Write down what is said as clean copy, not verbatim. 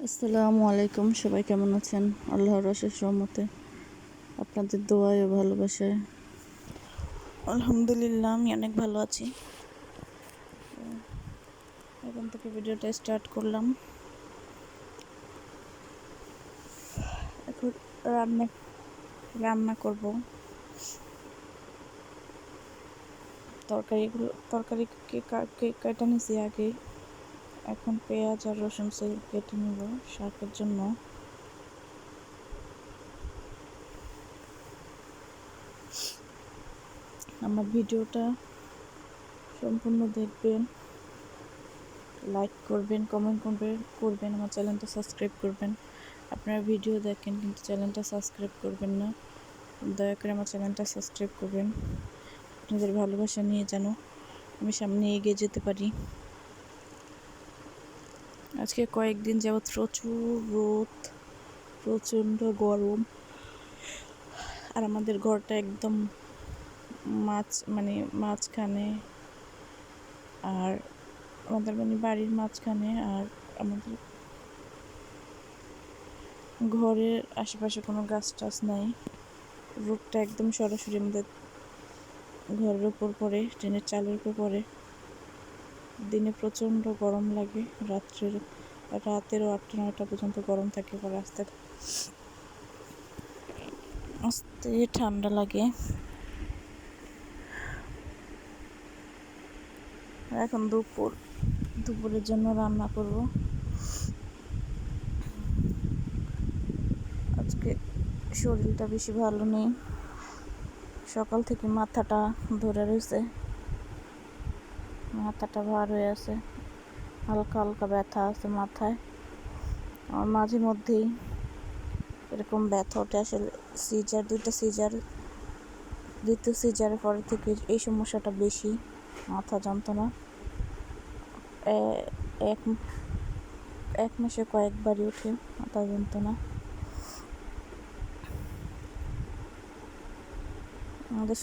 আসসালামু আলাইকুম। সবাই কেমন আছেন? আল্লাহর অশেষ রহমতে আপনাদের দোয়ায় ও ভালোবাসায় আলহামদুলিল্লাহ আমি অনেক ভালো আছি। এখন থেকে ভিডিওটা স্টার্ট করলাম। এখন রান্না রান্না করব। তরকারি কেটে নিয়েছি আগে। এখন পেঁয়াজ আর রসুন কেটে নেব শাকের জন্য। আমার ভিডিওটা সম্পূর্ণ দেখবেন, লাইক করবেন, কমেন্ট করবেন, আমার চ্যানেলটা সাবস্ক্রাইব করবেন। আপনারা ভিডিও দেখেন কিন্তু চ্যানেলটা সাবস্ক্রাইব করবেন না, দয়া করে আমার চ্যানেলটা সাবস্ক্রাইব করবেন। আপনাদের ভালোবাসা নিয়ে যেন আমি সামনে এগিয়ে যেতে পারি। আজকে কয়েকদিন যাবৎ প্রচুর রোদ, প্রচণ্ড গরম, আর আমাদের ঘরটা একদম মাঝখানে, আর আমাদের বাড়ির মাঝখানে, আর আমাদের ঘরের আশেপাশে কোনো গাছ টাছ নাই। রোদটা একদম সরাসরি আমাদের ঘরের উপর পড়ে, টিনের চালের উপর পড়ে। দিনে প্রচণ্ড গরম লাগে, রাতেরও 8টা-9টা পর্যন্ত গরম থাকে, পরে আস্তে আস্তে ঠান্ডা লাগে। এখন দুপুরের জন্য রান্না করব। আজকে শরীরটা বেশি ভালো নেই, সকাল থেকে মাথাটা ধরে রয়েছে, মাথাটা ভার হয়ে আছে, হালকা হালকা ব্যথা আছে মাথায়। আমার মাঝে মধ্যেই এরকম ব্যথা ওঠে। আসলে দ্বিতীয় সিজারের পরে থেকে এই সমস্যাটা বেশি, মাথা যন্ত্রণা। এক এক মাসে কয়েকবারই ওঠে মাথা যন্ত্রণা। আমাদের